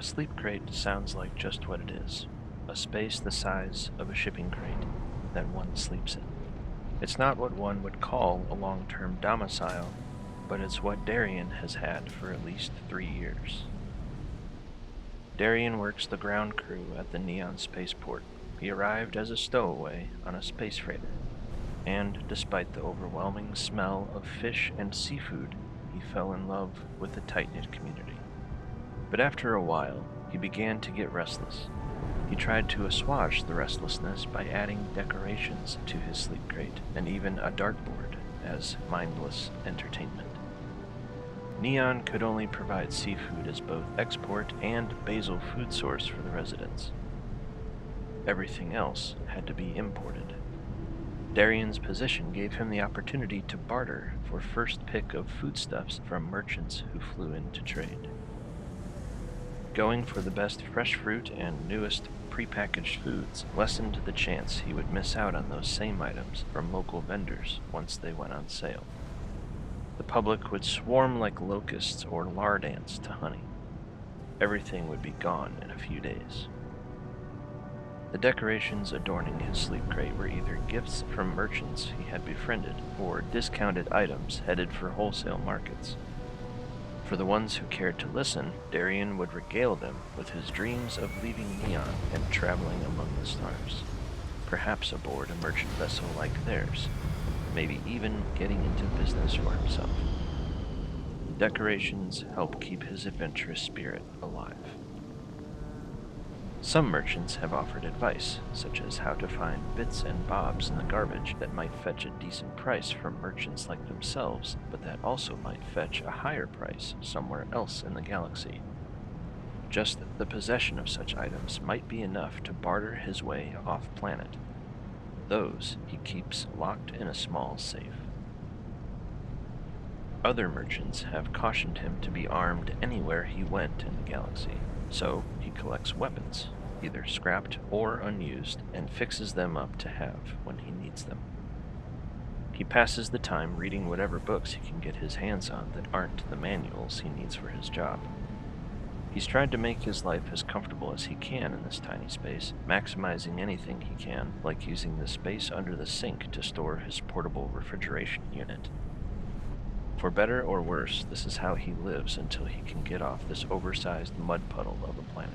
A sleep crate sounds like just what it is, a space the size of a shipping crate that one sleeps in. It's not what one would call a long-term domicile, but it's what Darian has had for at least 3 years. Darian works the ground crew at the Neon Spaceport. He arrived as a stowaway on a space freighter, and despite the overwhelming smell of fish and seafood, he fell in love with the tight-knit community. But after a while, he began to get restless. He tried to assuage the restlessness by adding decorations to his sleep crate, and even a dartboard as mindless entertainment. Neon could only provide seafood as both export and basal food source for the residents. Everything else had to be imported. Darian's position gave him the opportunity to barter for first pick of foodstuffs from merchants who flew in to trade. Going for the best fresh fruit and newest prepackaged foods lessened the chance he would miss out on those same items from local vendors once they went on sale. The public would swarm like locusts or lard ants to honey. Everything would be gone in a few days. The decorations adorning his sleep crate were either gifts from merchants he had befriended or discounted items headed for wholesale markets. For the ones who cared to listen, Darian would regale them with his dreams of leaving Neon and traveling among the stars, perhaps aboard a merchant vessel like theirs, maybe even getting into business for himself. The decorations help keep his adventurous spirit alive. Some merchants have offered advice, such as how to find bits and bobs in the garbage that might fetch a decent price from merchants like themselves, but that also might fetch a higher price somewhere else in the galaxy. Just the possession of such items might be enough to barter his way off-planet. Those he keeps locked in a small safe. Other merchants have cautioned him to be armed anywhere he went in the galaxy, so he collects weapons, either scrapped or unused, and fixes them up to have when he needs them. He passes the time reading whatever books he can get his hands on that aren't the manuals he needs for his job. He's tried to make his life as comfortable as he can in this tiny space, maximizing anything he can, like using the space under the sink to store his portable refrigeration unit. For better or worse, this is how he lives until he can get off this oversized mud puddle of a planet.